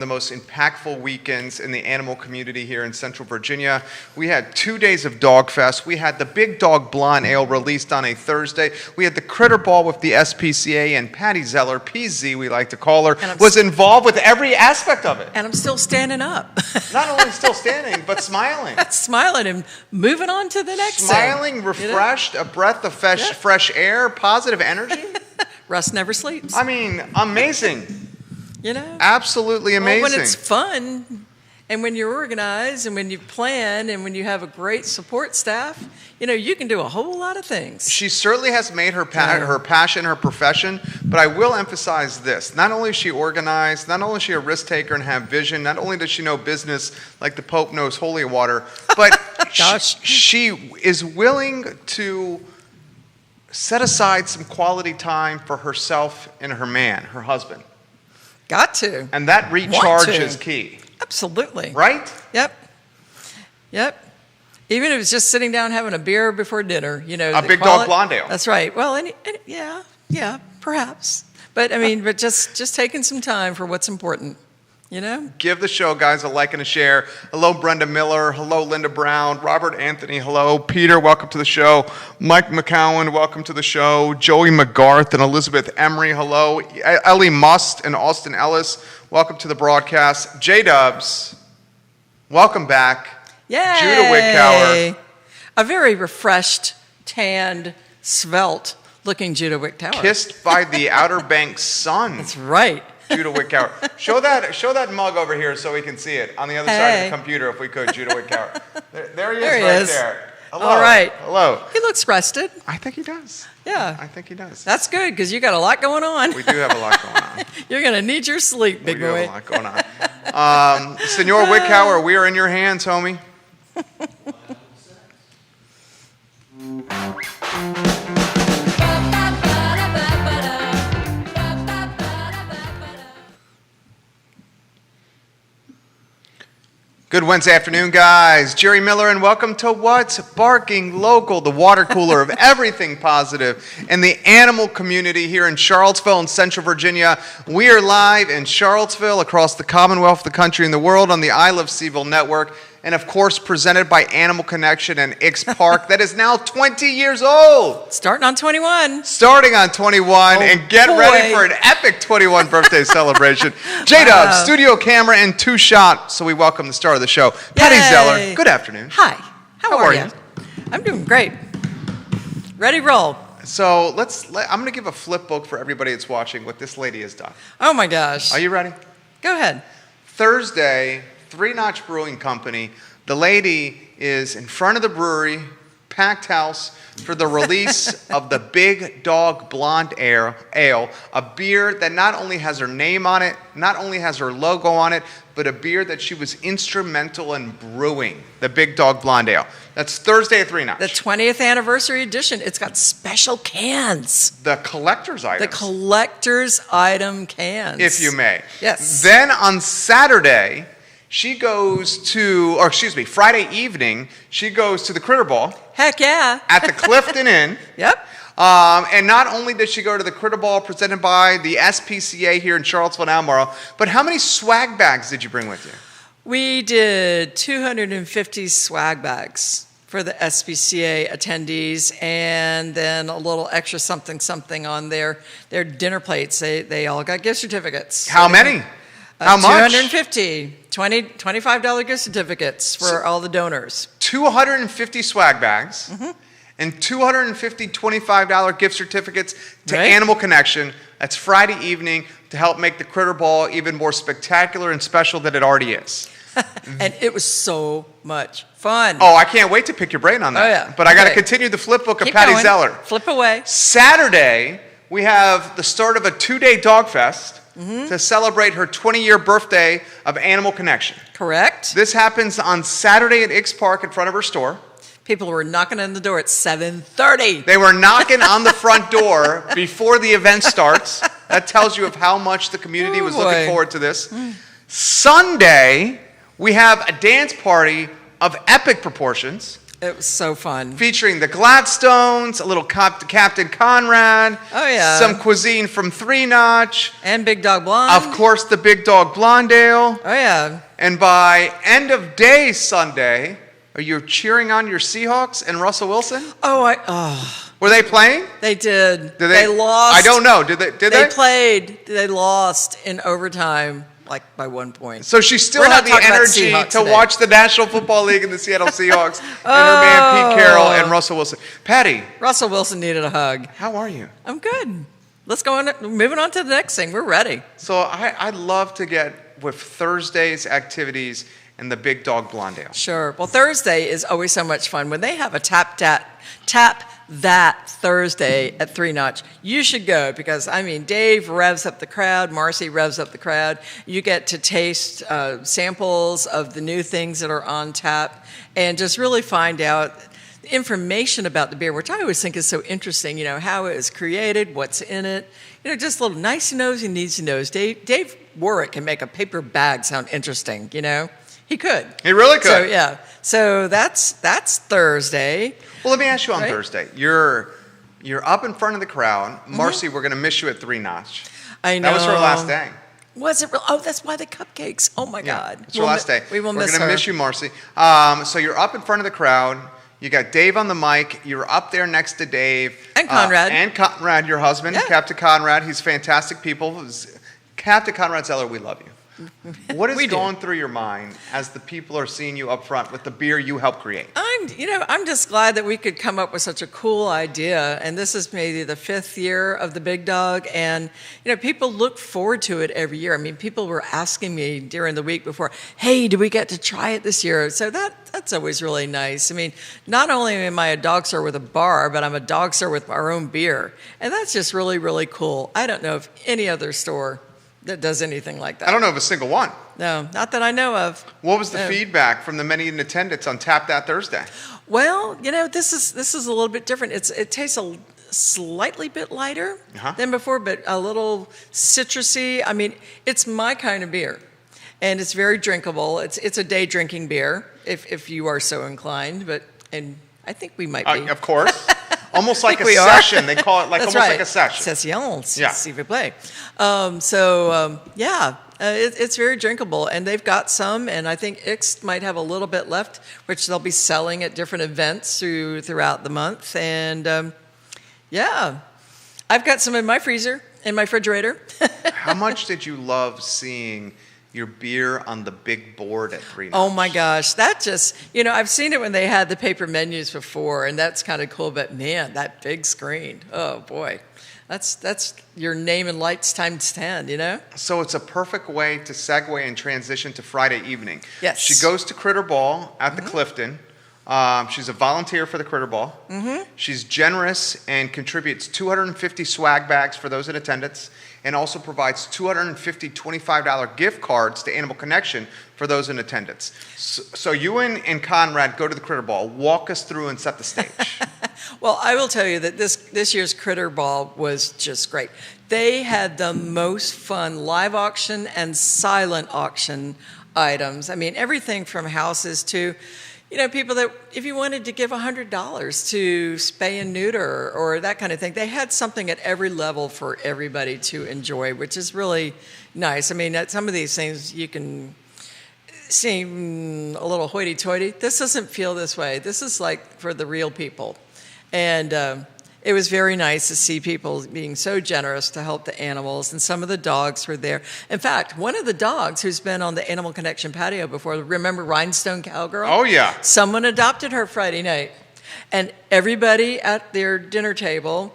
The most impactful weekends in the animal community here in Central Virginia. We had 2 days of Dog Fest. We had the Big Dog Blonde Ale released on a Thursday. We had the Critter Ball with the SPCA, and Patty Zeller, PZ we like to call her, was involved with every aspect of it. And I'm still standing up. Not only still standing, but smiling. Smiling and moving on to the next Smiling, thing. refreshed, a breath of fresh air, positive energy. Russ never sleeps. I mean, amazing. You know? Absolutely amazing. Well, when it's fun and when you're organized and when you plan and when you have a great support staff, you know, you can do a whole lot of things. She certainly has made her passion her profession, but I will emphasize this. Not only is she organized, not only is she a risk taker and have vision, not only does she know business like the Pope knows holy water, but she is willing to set aside some quality time for herself and her man, her husband. Got to. And that recharge is key. Absolutely. Right? Yep. Even if it's just sitting down having a beer before dinner, you know. A Big Dog Blonde Ale. That's right. Well, yeah, perhaps. But I mean, just taking some time for what's important, you know? Give the show, guys, a like and a share. Hello, Brenda Miller. Hello, Linda Brown. Robert Anthony, hello. Peter, welcome to the show. Mike McCowan, welcome to the show. Joey McGarth and Elizabeth Emery, hello. Ellie Must and Austin Ellis, welcome to the broadcast. J-Dubs, welcome back. Yay! Judah Wickower. A very refreshed, tanned, svelte-looking Judah Wickower. Kissed by the Outer Banks sun. That's right. Judah Wickower. Show that mug over here so we can see it on the other side of the computer if we could, Judah Wickower. There he is. There. Hello. All right. Hello. He looks rested. I think he does. Yeah. I think he does. That's good because you got a lot going on. We do have a lot going on. You're going to need your sleep, big boy. We do have a lot going on. Senor Wickower, we are in your hands, homie. Good Wednesday afternoon, guys. Jerry Miller, and welcome to What's Barking Local, the water cooler of everything positive in the animal community here in Charlottesville and Central Virginia. We are live in Charlottesville, across the Commonwealth, the country, and the world on the I Love Seville Network, and of course presented by Animal Connection and Ix Park that is now 20 years old. Starting on 21. Starting on 21, and get ready for an epic 21 birthday celebration. J-Dub, studio camera, and two shot, so we welcome the star of the show, Patty Zeller. Good afternoon. Hi. How are you? I'm doing great. Ready, roll. So I'm going to give a flip book for everybody that's watching what this lady has done. Oh my gosh. Are you ready? Go ahead. Thursday, Three Notch Brewing Company. The lady is in front of the brewery, packed house, for the release of the Big Dog Blonde Ale, a beer that not only has her name on it, not only has her logo on it, but a beer that she was instrumental in brewing, the Big Dog Blonde Ale. That's Thursday at Three Notch. The 20th anniversary edition. It's got special cans. The collector's items. The collector's item cans. If you may. Yes. Then on Saturday, she goes to, Friday evening, she goes to the Critter Ball. Heck yeah. At the Clifton Inn. Yep. And not only did she go to the Critter Ball presented by the SPCA here in Charlottesville and Albemarle, but how many swag bags did you bring with you? We did 250 swag bags for the SPCA attendees, and then a little extra something on their dinner plates. They all got gift certificates. How many? How much? 250. $25 gift certificates for all the donors. 250 swag bags and 250 $25 gift certificates to Animal Connection. That's Friday evening to help make the Critter Ball even more spectacular and special than it already is. And it was so much fun. Oh, I can't wait to pick your brain on that. Oh, yeah. But I got to continue the flip book of Keep Patty going. Zeller. Flip away. Saturday, we have the start of a 2-day Dog Fest to celebrate her 20-year birthday of Animal Connection. Correct. This happens on Saturday at Ix Park in front of her store. People were knocking on the door at 7:30. They were knocking on the front door before the event starts. That tells you of how much the community was looking forward to this. Sunday, we have a dance party of epic proportions. It was so fun. Featuring the Gladstones, a little Captain Conrad. Oh, yeah. Some cuisine from Three Notch. And Big Dog Blonde. Of course, the Big Dog Blonde Ale. Oh, yeah. And by end of day Sunday, are you cheering on your Seahawks and Russell Wilson? Oh, Were they playing? they did. Did They lost. I don't know. Did they? They played. They lost in overtime, like by 1 point. So she still We're had not the talking about energy Seahawks to today. watch the National Football League and the Seattle Seahawks and her man Pete Carroll and Russell Wilson. Patty, Russell Wilson needed a hug. how are you? I'm good. Let's go on. Moving on to the next thing. We're ready. So I'd love to get with Thursday's activities and the Big Dog Blonde Ale. Sure. Well, Thursday is always so much fun. When they have a tap that Thursday at Three Notch, you should go because, I mean, Dave revs up the crowd, Marcy revs up the crowd. You get to taste samples of the new things that are on tap and just really find out information about the beer, which I always think is so interesting, you know, how it was created, what's in it, you know, just a little nice knows and needs to knows. Dave Warwick can make a paper bag sound interesting, you know. He could. He really could. So, yeah. So that's Thursday. Well, let me ask you on Right? Thursday. You're up in front of the crowd. Marcy, we're going to miss you at Three Notch. I know. That was her last day. Was it real? Oh, that's why the cupcakes. Oh, my God. It's her last day. We will We're miss going her. to miss you, Marcy. So you're up in front of the crowd. You got Dave on the mic. You're up there next to Dave. And Conrad. And Conrad, your husband, Yeah. Captain Conrad. He's fantastic people. Captain Conrad Zeller, we love you. What is We do. going through your mind as the people are seeing you up front with the beer you helped create? I'm just glad that we could come up with such a cool idea. And this is maybe the 5th year of the Big Dog. And, you know, people look forward to it every year. I mean, people were asking me during the week before, hey, do we get to try it this year? So that's always really nice. I mean, not only am I a dog store with a bar, but I'm a dog store with our own beer. And that's just really, really cool. I don't know of any other store that does anything like that. I don't know of a single one. No, not that I know of. What was the No. feedback from the many in attendance on Tap That Thursday? Well, you know, this is a little bit different. It tastes a slightly bit lighter Uh-huh. than before, but a little citrusy. I mean, it's my kind of beer, and it's very drinkable. It's a day drinking beer if you are so inclined. And I think we might be. Of course. Almost like a we are. session. They call it like That's almost right. like a session. Session, Yeah. s'il vous plaît. It's very drinkable, and they've got some, and I think Ixt might have a little bit left, which they'll be selling at different events throughout the month. And I've got some in my freezer, in my refrigerator. How much did you love seeing your beer on the big board at Three Notch? Oh my gosh, that just, you know, I've seen it when they had the paper menus before, and that's kind of cool, but man, that big screen, oh boy. That's your name and lights times 10, you know? So it's a perfect way to segue and transition to Friday evening. Yes. She goes to Critter Ball at the Clifton. She's a volunteer for the Critter Ball. She's generous and contributes 250 swag bags for those in attendance, and also provides 250 $25 gift cards to Animal Connection for those in attendance. So you and Conrad go to the Critter Ball. Walk us through and set the stage. Well, I will tell you that this year's Critter Ball was just great. They had the most fun live auction and silent auction items. I mean, everything from houses to, you know, people that, if you wanted to give $100 to spay and neuter or that kind of thing, they had something at every level for everybody to enjoy, which is really nice. I mean, at some of these things you can seem a little hoity-toity. This doesn't feel this way. This is like for the real people. And it was very nice to see people being so generous to help the animals, and some of the dogs were there. In fact, one of the dogs who's been on the Animal Connection patio before, remember Rhinestone Cowgirl? Oh, yeah. Someone adopted her Friday night. And everybody at their dinner table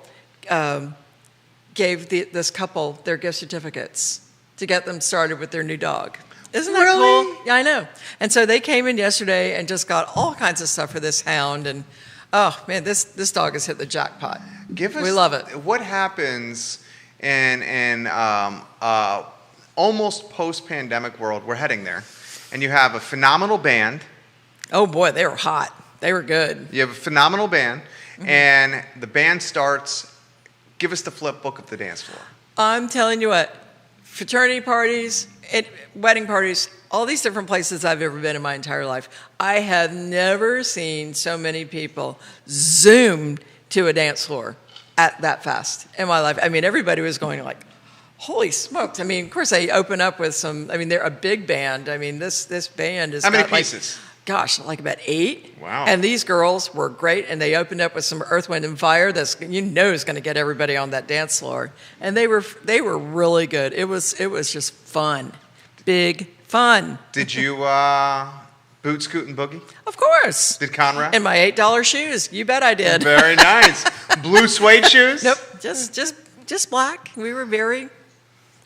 gave this couple their gift certificates to get them started with their new dog. Isn't that Really? cool? Yeah, I know. And so they came in yesterday and just got all kinds of stuff for this hound. And oh man, this dog has hit the jackpot. We love it. What happens in almost post-pandemic world? We're heading there, and you have a phenomenal band. Oh boy, they were hot. They were good. You have a phenomenal band, and the band starts. Give us the flip book of the dance floor. I'm telling you what, fraternity parties at wedding parties, all these different places I've ever been in my entire life, I have never seen so many people zoom to a dance floor at that fast in my life. I mean, everybody was going like, holy smokes. I mean, of course, they open up with some, I mean, they're a big band. I mean, this band is How many got, like, pieces? gosh, like about 8. Wow. And these girls were great, and they opened up with some Earth, Wind, and Fire that's, you know, is going to get everybody on that dance floor. And they were really good. It was just fun. Big fun. Did you boot, scoot, and boogie? Of course. Did Conrad? And my $8 shoes. You bet I did. Very nice. Blue suede shoes? Nope. Just black. We were,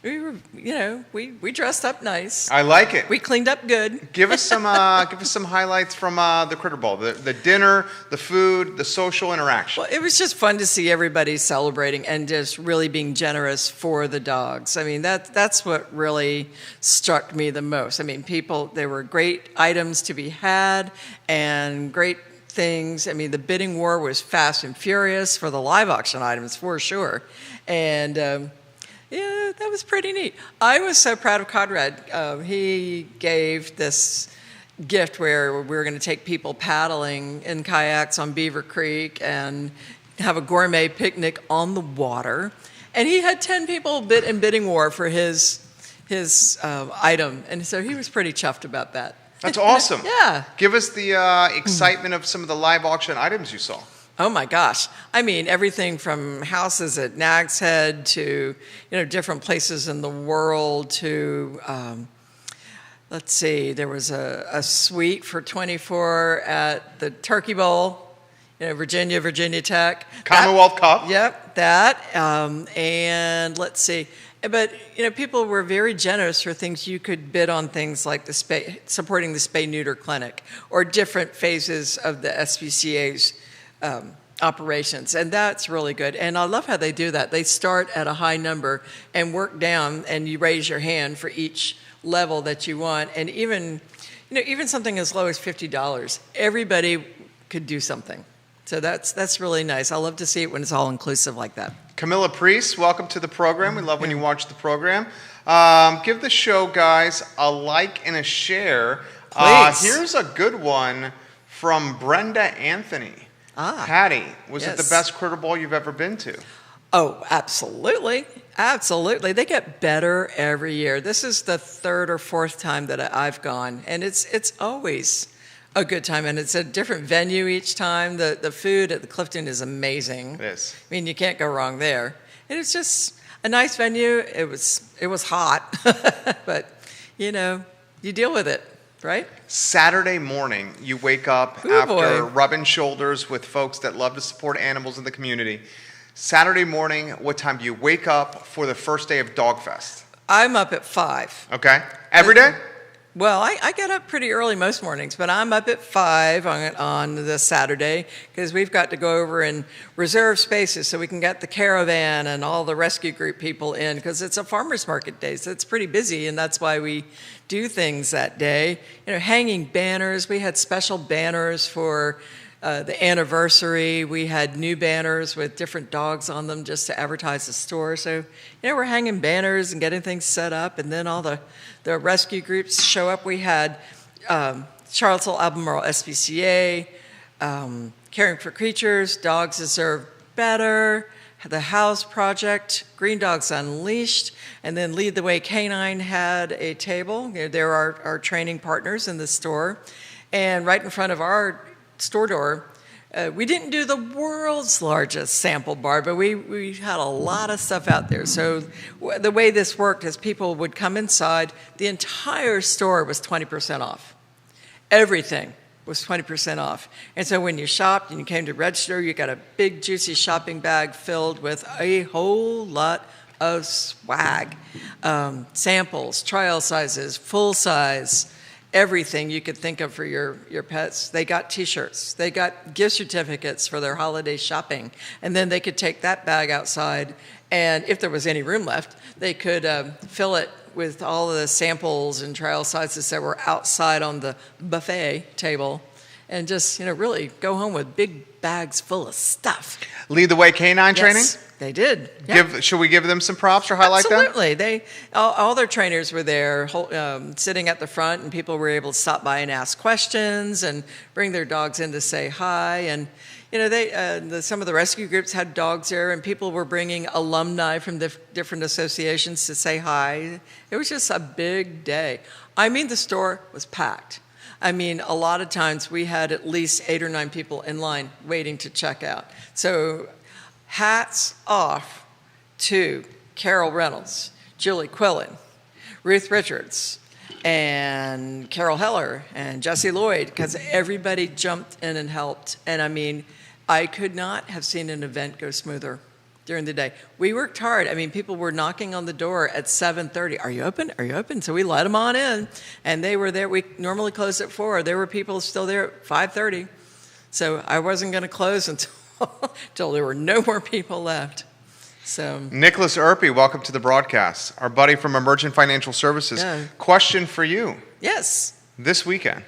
you know, we dressed up nice. I like it. We cleaned up good. Give us some highlights from the Critter Bowl, the dinner, the food, the social interaction. Well, it was just fun to see everybody celebrating and just really being generous for the dogs. I mean, that's what really struck me the most. I mean, there were great items to be had and great things. I mean, the bidding war was fast and furious for the live auction items, for sure. And yeah, that was pretty neat. I was so proud of Conrad. He gave this gift where we were going to take people paddling in kayaks on Beaver Creek and have a gourmet picnic on the water. And he had 10 people bid in bidding war for his item. And so he was pretty chuffed about that. That's awesome. Yeah. Give us the excitement of some of the live auction items you saw. Oh my gosh. I mean, everything from houses at Nag's Head to, you know, different places in the world to, let's see, there was a suite for 24 at the Turkey Bowl, you know, Virginia Tech. Commonwealth Cup. Yep, that. And let's see. But, you know, people were very generous for things. You could bid on things like supporting the spay-neuter clinic or different phases of the SPCA's operations, and that's really good. And I love how they do that. They start at a high number and work down, and you raise your hand for each level that you want. And even something as low as $50, everybody could do something. So that's really nice. I love to see it when it's all inclusive like that. Camilla Priest, welcome to the program. We love when you watch the program. Give the show, guys, a like and a share. Please. Here's a good one from Brenda Anthony. Patty, was it the Yes. best Critter Bowl you've ever been to? Oh, absolutely. Absolutely. They get better every year. This is the 3rd or 4th time that I've gone, and it's always a good time, and it's a different venue each time. The food at the Clifton is amazing. It is. I mean, you can't go wrong there. And it's just a nice venue. It was hot, but, you know, you deal with it, right? Saturday morning, you wake up Ooh, after boy. rubbing shoulders with folks that love to support animals in the community. Saturday morning, what time do you wake up for the first day of Dog Fest? I'm up at 5. Okay? Every day? Well, I get up pretty early most mornings, but I'm up at 5 on this Saturday because we've got to go over and reserve spaces so we can get the caravan and all the rescue group people in because it's a farmer's market day, so it's pretty busy, and that's why we do things that day. You know, hanging banners. We had special banners for the anniversary. We had new banners with different dogs on them just to advertise the store. So, you know, we're hanging banners and getting things set up, and then all the rescue groups show up. We had Charlottesville Albemarle SPCA, Caring for Creatures, Dogs Deserve Better, the House Project, Green Dogs Unleashed, and then Lead the Way Canine had a table. You know, they're our training partners in the store. And right in front of our store door, we didn't do the world's largest sample bar, but we had a lot of stuff out there. So the way this worked is people would come inside. The entire store was 20% off. Everything was 20% off. And so when you shopped and you came to register, you got a big, juicy shopping bag filled with a whole lot of swag. Samples, trial sizes, full size, everything you could think of for your pets. They got T-shirts. They got gift certificates for their holiday shopping. And then they could take that bag outside, and if there was any room left, they could fill it with all of the samples and trial sizes that were outside on the buffet table, and just, you know, really go home with big bags full of stuff. Lead the Way Canine training? They did. Yeah. Should we give them some props or highlight them? Absolutely. All their trainers were there, sitting at the front, and people were able to stop by and ask questions and bring their dogs in to say hi. And some of the rescue groups had dogs there, and people were bringing alumni from different associations to say hi. It was just a big day. I mean, the store was packed. I mean, a lot of times we had at least 8 or 9 people in line waiting to check out. So hats off to Carol Reynolds, Julie Quillen, Ruth Richards, and Carol Heller, and Jesse Lloyd, because everybody jumped in and helped. And I mean, I could not have seen an event go smoother during the day. We worked hard. I mean, people were knocking on the door at 7:30. Are you open? Are you open? So we let them on in, and they were there. We normally close at 4. There were people still there at 5:30. So I wasn't going to close until there were no more people left. So Nicholas Erpy, welcome to the broadcast. Our buddy from Emergent Financial Services. Yeah. Question for you. yes. This weekend.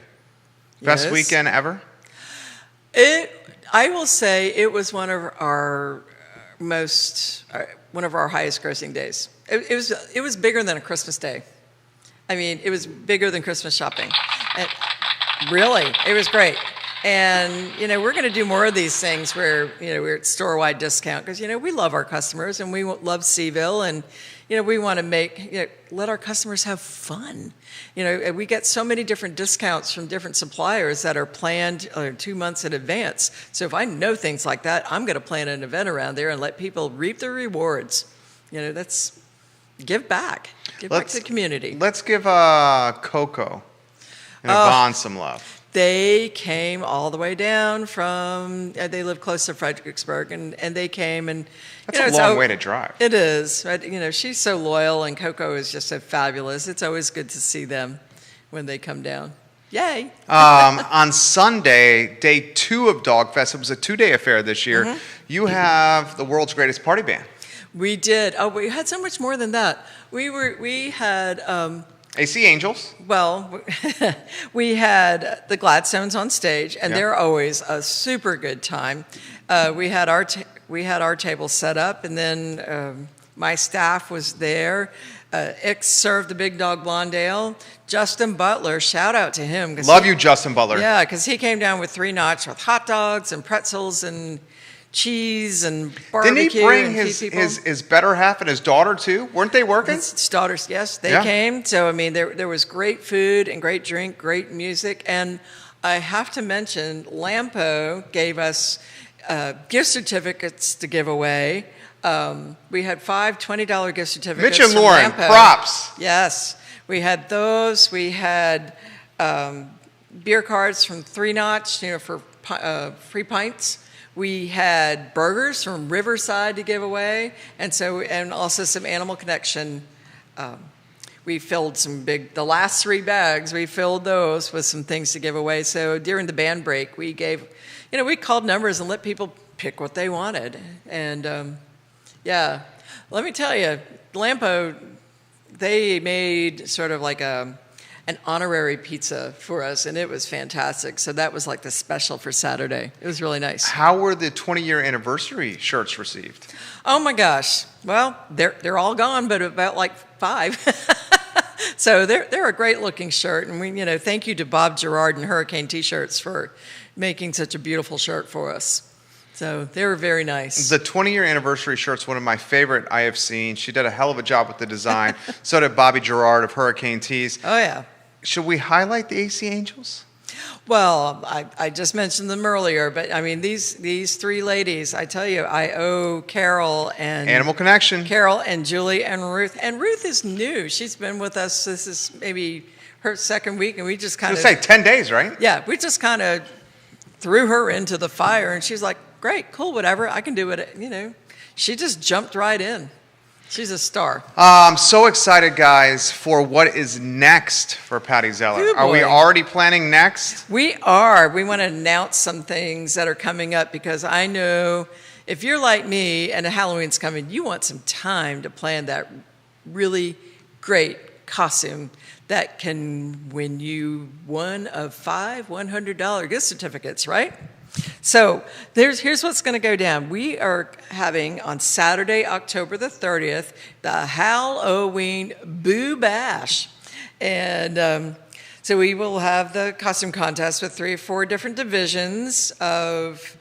Best Yes. weekend ever? I will say it was one of our highest grossing days. It was bigger than a Christmas day. I mean, it was bigger than Christmas shopping. Really, it was great. And, we're going to do more of these things where, we're at store-wide discount because, we love our customers and we love Seaville and, we want to let our customers have fun. And we get so many different discounts from different suppliers that are planned 2 months in advance. So if I know things like that, I'm going to plan an event around there and let people reap their rewards. That's give back. Give back to the community. Let's give Coco and Yvonne some love. They came all the way down from, they live close to Fredericksburg, and they came and... That's a long way to drive. It is. But, she's so loyal, and Coco is just so fabulous. It's always good to see them when they come down. Yay. On Sunday, day 2 of Dog Fest, it was a 2-day affair this year, Mm-hmm. you have the world's greatest party band. We did. Oh, we had so much more than that. We had... AC Angels. Well, we had the Gladstones on stage, and Yeah. they're always a super good time. We had our table set up, and then my staff was there. Ix served the Big Dog Blonde Ale. Justin Butler, shout out to him. Love you, Justin Butler. Yeah, because he came down with 3 Notch with hot dogs and pretzels and cheese and barbecue. Didn't he bring and his better half and his daughter too? Weren't they working? His daughters, yes, they Yeah. came. So, I mean, there was great food and great drink, great music. And I have to mention, Lampo gave us gift certificates to give away. We had 5 $20 gift certificates. Mitch and from Lauren, Lampo. props. Yes, we had those. We had beer cards from 3 Notch, for free pints. We had burgers from Riverside to give away, and also some Animal Connection. We filled the last 3 bags, we filled those with some things to give away. So during the band break, we called numbers and let people pick what they wanted. And yeah, let me tell you, Lampo, they made sort of like an honorary pizza for us, and it was fantastic. So that was like the special for Saturday. It was really nice. How were the 20-year anniversary shirts received? Oh my gosh! Well, they're all gone, but about like 5. So they're a great looking shirt, and we thank you to Bob Gerard and Hurricane T-shirts for making such a beautiful shirt for us. So they were very nice. The 20-year anniversary shirt's one of my favorite I have seen. She did a hell of a job with the design. So did Bobby Gerard of Hurricane Tees. Oh yeah. Should we highlight the AC Angels? Well, I just mentioned them earlier, but I mean these 3 ladies. I tell you, I owe Carol and Animal Connection. Carol and Julie and Ruth. And Ruth is new. She's been with us. This is maybe her 2nd week, and we just kind I was of going to say 10 days, right? yeah, we just kind of threw her into the fire, and she's like, great, cool, whatever, I can do it. She just jumped right in. She's a star. I'm so excited, guys, for what is next for Patty Zeller. Ooh, Are we boy. already planning next? We are. We want to announce some things that are coming up because I know if you're like me and Halloween's coming, you want some time to plan that really great costume that can win you one of 5 $100 gift certificates, right? So here's what's going to go down. We are having on Saturday, October the 30th, the Halloween Boo Bash. And so we will have the costume contest with 3 or 4 different divisions of,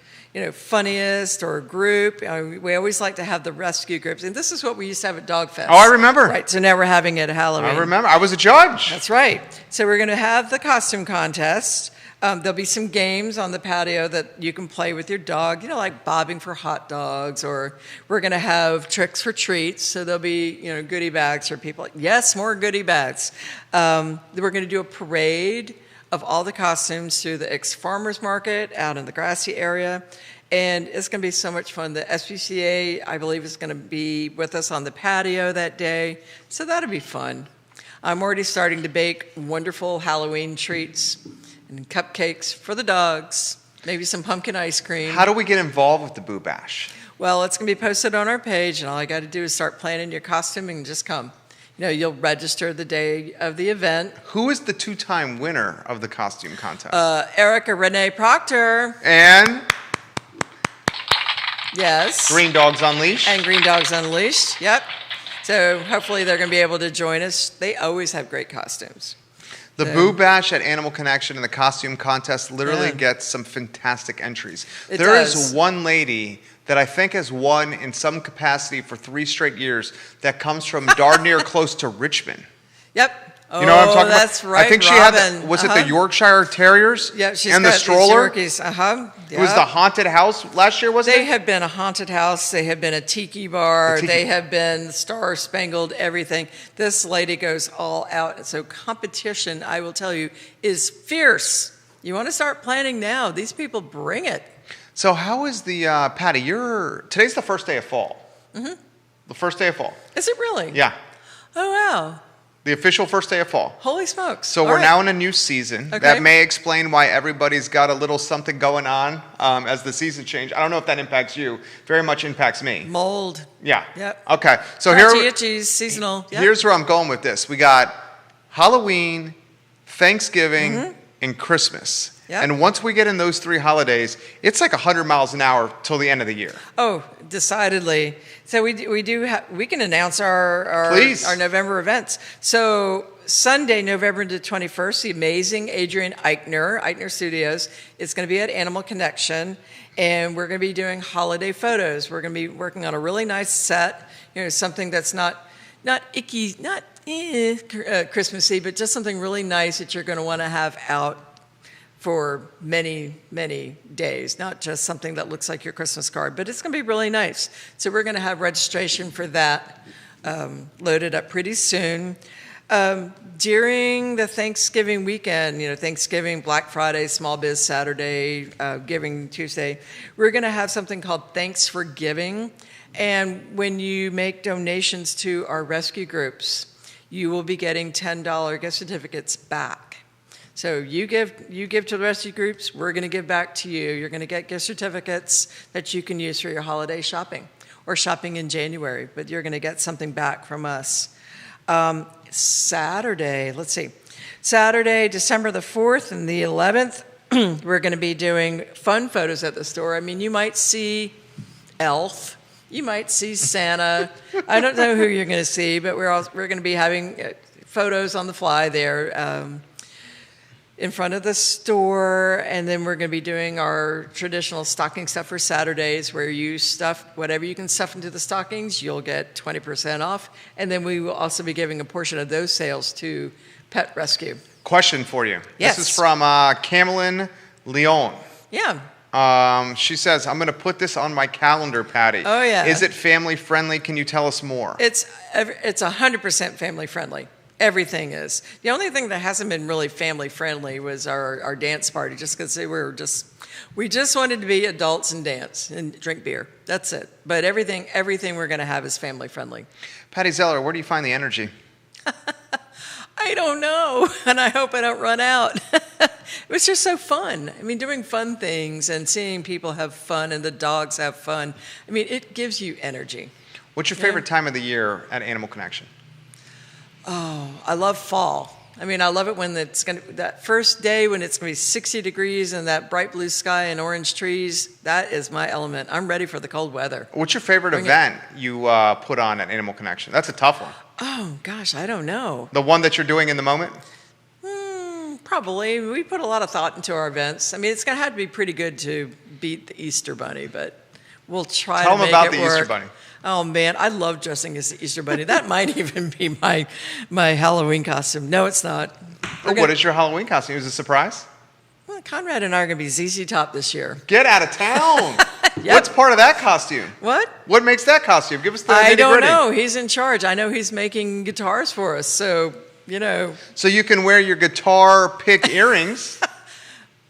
funniest or group. We always like to have the rescue groups. And this is what we used to have at Dog Fest. Oh, I remember. Right, so now we're having it at Halloween. I remember. I was a judge. That's right. So we're going to have the costume contest. There'll be some games on the patio that you can play with your dog, like bobbing for hot dogs, or we're going to have tricks for treats. So there'll be, goodie bags for people. Yes, more goodie bags. We're going to do a parade of all the costumes through the Ix Farmers Market out in the grassy area. And it's going to be so much fun. The SPCA, I believe, is going to be with us on the patio that day. So that'll be fun. I'm already starting to bake wonderful Halloween treats and cupcakes for the dogs, maybe some pumpkin ice cream. How do we get involved with the Boo Bash? Well, it's going to be posted on our page, and all I got to do is start planning your costume and just come. You'll register the day of the event. Who is the 2-time winner of the costume contest? Erica Renee Proctor. And Yes. Green Dogs Unleashed. And Green Dogs Unleashed, yep. So hopefully they're going to be able to join us. They always have great costumes. The Boo Bash at Animal Connection and the costume contest literally Yeah. gets some fantastic entries. It There does. is one lady that I think has won in some capacity for 3 straight years that comes from darn near close to Richmond. Yep. You know what I'm talking about? That's right, I think she Robin. had, was it the Yorkshire Terriers? Yeah, she's and got the stroller? These Yorkies. It was the haunted house last year, wasn't They it? have been a haunted house. They have been a tiki bar. A tiki- They have been Star Spangled everything. This lady goes all out. So competition, I will tell you, is fierce. You want to start planning now. These people bring it. So how is the, Patty, today's the first day of fall. Mm-hmm. The first day of fall. Is it really? Yeah. Oh, wow. The official first day of fall. Holy smokes. So All we're right. now in a new season. Okay. That may explain why everybody's got a little something going on as the season change. I don't know if that impacts you. Very much impacts me. Mold. Yeah. Yep. Okay. So Itchies, seasonal. Yep. here's where I'm going with this. We got Halloween, Thanksgiving, and Christmas. Yep. And once we get in those 3 holidays, it's like 100 miles an hour till the end of the year. Oh, decidedly. So we can announce our Please. our November events. So Sunday, November the 21st, the amazing Adrian Eichner Studios, is going to be at Animal Connection, and we're going to be doing holiday photos. We're going to be working on a really nice set, something that's not icky, not Christmassy, but just something really nice that you're going to want to have out for many, many days, not just something that looks like your Christmas card, but it's going to be really nice. So we're going to have registration for that loaded up pretty soon. During the Thanksgiving weekend, Thanksgiving, Black Friday, Small Biz Saturday, Giving Tuesday, we're going to have something called Thanks for Giving. And when you make donations to our rescue groups, you will be getting $10 gift certificates back. So you give to the rescue groups, we're going to give back to you. You're going to get gift certificates that you can use for your holiday shopping or shopping in January, but you're going to get something back from us. Saturday, December the 4th and the 11th, we're going to be doing fun photos at the store. I mean, you might see Elf. You might see Santa. I don't know who you're going to see, but we're going to be having photos on the fly there in front of the store, and then we're going to be doing our traditional stocking stuffer Saturdays, where you stuff whatever you can stuff into the stockings, you'll get 20% off, and then we will also be giving a portion of those sales to Pet Rescue. Question for you. Yes. This is from Camelin Leon. Yeah. She says, I'm going to put this on my calendar, Patty. Oh, yeah. Is it family friendly? Can you tell us more? It's 100% family friendly. Everything is. The only thing that hasn't been really family friendly was our dance party, just because we just wanted to be adults and dance and drink beer. That's it. But everything we're going to have is family friendly. Patty Zeller, where do you find the energy? I don't know, and I hope I don't run out. It was just so fun. I mean, doing fun things and seeing people have fun and the dogs have fun. I mean, it gives you energy. What's your favorite time of the year at Animal Connection? Oh, I love fall. I mean, I love it when that first day when it's going to be 60 degrees and that bright blue sky and orange trees. That is my element. I'm ready for the cold weather. What's your favorite event you put on at Animal Connection? That's a tough one. Oh, gosh, I don't know. The one that you're doing in the moment? Probably. We put a lot of thought into our events. I mean, it's going to have to be pretty good to beat the Easter Bunny, but we'll try to make it work. Tell them about the Easter Bunny. Oh, man, I love dressing as the Easter Bunny. That might even be my Halloween costume. No, it's not. What is your Halloween costume? Is it a surprise? Well, Conrad and I are going to be ZZ Top this year. Get out of town. Yep. What's part of that costume? What? What makes that costume? Give us the I don't nitty-gritty. know. He's in charge. I know he's making guitars for us, so, you know. So you can wear your guitar pick earrings.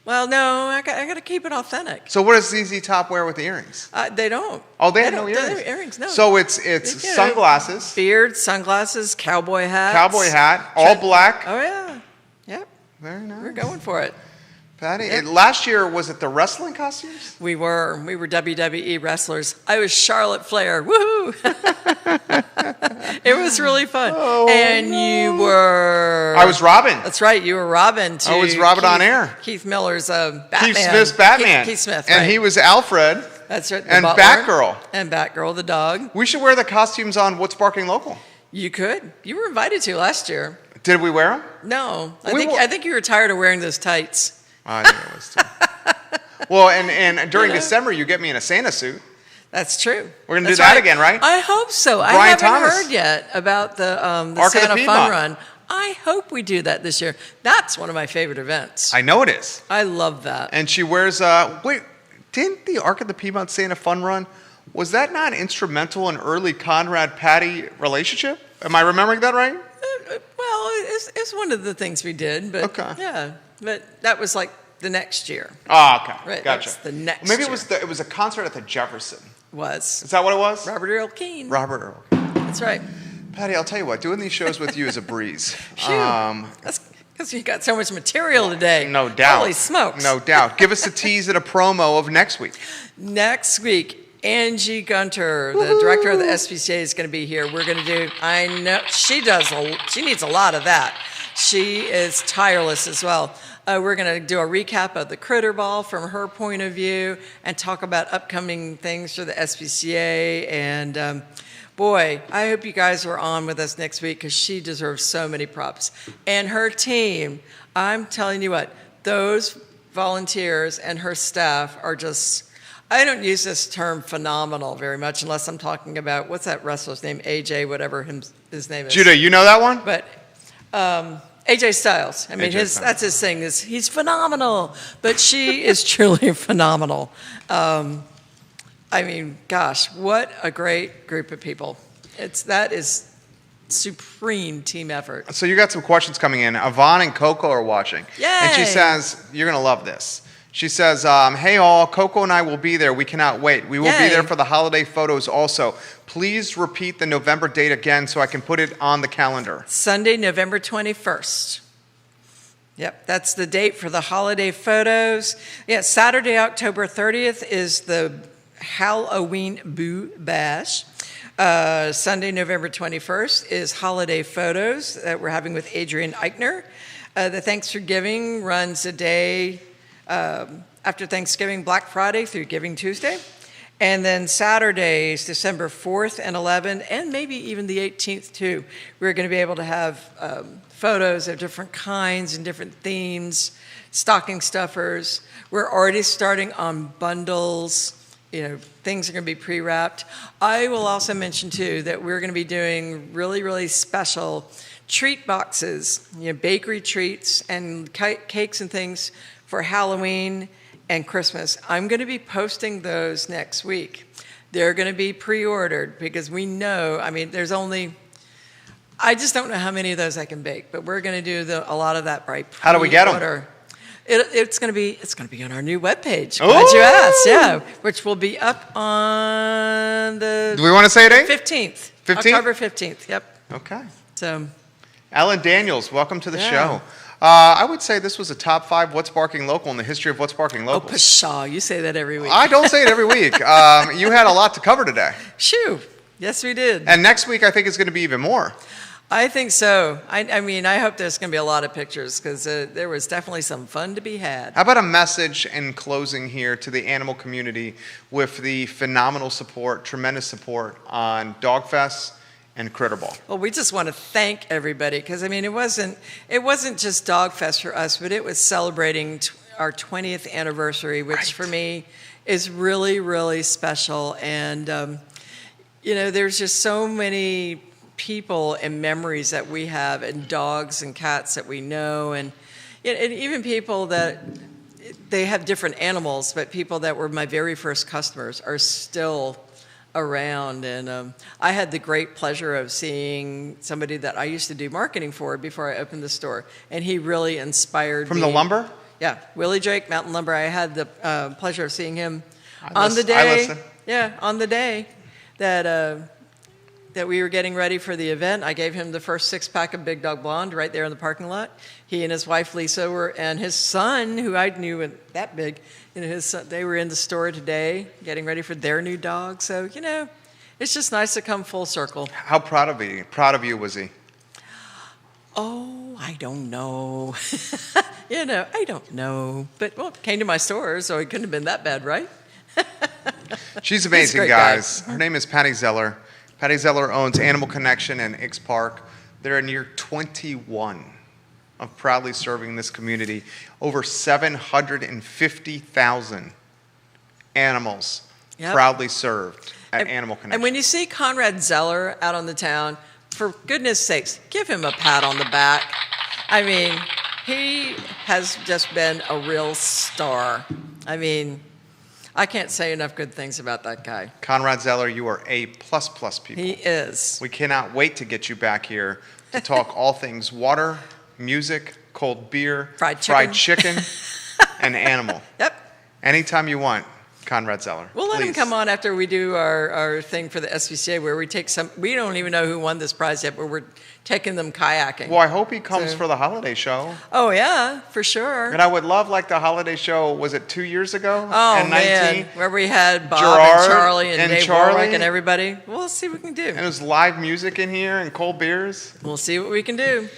Well, no, I got to keep it authentic. So what does ZZ Top wear with the earrings? They don't. Oh, they have no don't- earrings. They have earrings, no. So it's You know, sunglasses, beard, sunglasses, cowboy hats. cowboy hat, all black. Oh, yeah. Yep. Very nice. We're going for it. Patty, Yep. last year, was it the wrestling costumes? We were WWE wrestlers. I was Charlotte Flair. Woohoo! It was really fun. Oh, and you were. I was Robin. That's right. You were Robin. To I was Robin on air. Keith Miller's Batman. Keith Smith's Batman. Keith Smith. And right. he was Alfred. That's right. the and butler. Batgirl. And Batgirl, the dog. We should wear the costumes on What's Barking Local. You could. You were invited to last year. Did we wear them? No, We I think you were tired of wearing those tights. I think it was too. Well, and during December, you get me in a Santa suit. That's true. We're gonna do That's that right. again, right? I hope so. I Brian haven't Thomas. heard yet about the Arc of the Santa Piedmont. Fun Run. I hope we do that this year. That's one of my favorite events. I know it is. I love that. And she wears, wait, didn't the Arc of the Piedmont Santa Fun Run, was that not instrumental in early Conrad-Patty relationship? Am I remembering that right? Well, it's one of the things we did, but Okay. yeah, but that was like the next year Oh, okay. Right, Gotcha. that's the next Maybe year. it was a concert at the Jefferson. was Is that what it was? Robert Earl Keen. Robert Earl. That's right. Patty, I'll tell you what, doing these shows with you is a breeze. Phew. That's because you got so much material today. No doubt. Holy smokes. No doubt. Give us a tease and a promo of next week. Next week, Angie Gunter, the director of the SPCA, is going to be here. We're going to do, I know, she needs a lot of that. She is tireless as well. We're going to do a recap of the Critter Ball from her point of view and talk about upcoming things for the SPCA. And boy, I hope you guys are on with us next week because she deserves so many props. And her team, I'm telling you what, those volunteers and her staff are just, I don't use this term phenomenal very much unless I'm talking about, what's that wrestler's name? AJ, whatever his name is. Judah, you know that one? But AJ Styles. I mean, AJ Styles. that's his thing. Is he's phenomenal, but she is truly phenomenal. I mean, gosh, what a great group of people. That is supreme team effort. So you got some questions coming in. Yvonne and Coco are watching. And she Yay. says, you're going to love this. She says, hey all, Coco and I will be there. We cannot wait. We will Yay. be there for the holiday photos also. Please repeat the November date again so I can put it on the calendar. Sunday, November 21st. Yep, that's the date for the holiday photos. Yeah, Saturday, October 30th is the Halloween Boo Bash. Sunday, November 21st is holiday photos that we're having with Adrian Eichner. The Thanksgiving runs a day after Thanksgiving, Black Friday through Giving Tuesday. And then Saturdays, December 4th and 11th, and maybe even the 18th too. We're going to be able to have photos of different kinds and different themes, stocking stuffers. We're already starting on bundles. You know, things are going to be pre-wrapped. I will also mention too that we're going to be doing really, really special treat boxes, you know, bakery treats and cakes and things for Halloween and Christmas. I'm going to be posting those next week. They're going to be pre-ordered because we know, I mean, I just don't know how many of those I can bake, but we're going to do a lot of that by pre-order. How do we get 'em? It's going to be on our new webpage. Glad you asked. Yeah, which will be up on the Do we want to say a date? 15th. 15th? October 15th. Yep. Okay. So, Alan Daniels, welcome to the Yeah. show. I would say this was a top 5 What's Barking Local in the history of What's Barking oh, Local. pshaw, you say that every week. I don't say it every week. You had a lot to cover today. Shoo. Yes, we did. And next week, I think it's going to be even more. I think so. I mean, I hope there's going to be a lot of pictures because there was definitely some fun to be had. How about a message in closing here to the animal community with the phenomenal support, tremendous support on Dogfest and Critterball? Well, we just want to thank everybody because I mean, it wasn't just Dogfest for us, but it was celebrating our 20th anniversary, which Right. for me is really, really special. And you know, there's just so many people and memories that we have, and dogs and cats that we know, and even people that they have different animals, but people that were my very first customers are still around. And I had the great pleasure of seeing somebody that I used to do marketing for before I opened the store, and he really inspired From me. the lumber? Yeah, Willie Drake, Mountain Lumber. I had the pleasure of seeing him I on the listen- I day. listen. Yeah, on the day that we were getting ready for the event. I gave him the first 6-pack of Big Dog Blonde right there in the parking lot. He and his wife Lisa were, and his son, who I knew that big, you know, his son, they were in the store today getting ready for their new dog. So you know, it's just nice to come full circle. How proud of you was he? Oh, I don't know. You know, I don't know. But well, came to my store, so it couldn't have been that bad, right? She's amazing, great guy. guys. Her name is Patty Zeller. Patty Zeller owns Animal Connection and X Park. They're in year 21 of proudly serving this community. Over 750,000 animals Yep. proudly served at Animal Connection. And when you see Conrad Zeller out on the town, for goodness sakes, give him a pat on the back. I mean, he has just been a real star. I mean, I can't say enough good things about that guy. Conrad Zeller, you are A++ people. He is. We cannot wait to get you back here to talk all things water, music, cold beer, Fried chicken, and animal. Yep. Anytime you want, Conrad Zeller. We'll let him Please. come on after we do our thing for the SVCA where we take some, we don't even know who won this prize yet, but we're taking them kayaking. Well, I hope he comes So- for the holiday show. Oh, yeah, for sure. And I would love, like, the holiday show, was it 2 years ago? Oh, And man, where we had Bob Gerard and Charlie and and Dave Charlie. Warwick and everybody. We'll see what we can do. And there's live music in here and cold beers. We'll see what we can do.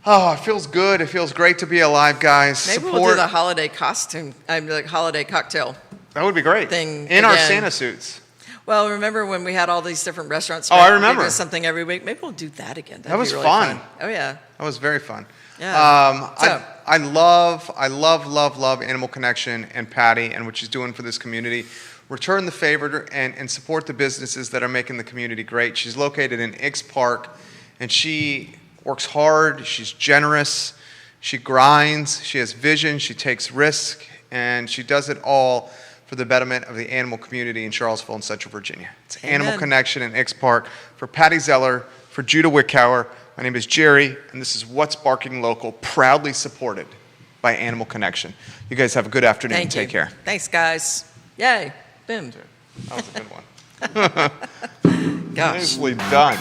Oh, it feels good. It feels great to be alive, guys. Maybe we'll do the holiday costume, like holiday cocktail. That would be great. thing in our again. Santa suits. Well, remember when we had all these different restaurants? Oh, I we remember. did something every week. Maybe we'll do that again. That'd That was be really fun. Oh, yeah. That was very fun. Yeah. So- I love Animal Connection and Patty and what she's doing for this community. Return the favor and support the businesses that are making the community great. She's located in X Park, and she works hard. She's generous. She grinds. She has vision. She takes risk, and she does it all for the betterment of the animal community in Charlottesville and Central Virginia. It's Animal Amen. Connection in X Park. For Patty Zeller, for Judah Wickhauer, my name is Jerry, and this is What's Barking Local, proudly supported by Animal Connection. You guys have a good afternoon. Thank Take you. care. Thanks, guys. Yay. Boom. That was a good one. Gosh. Nicely done.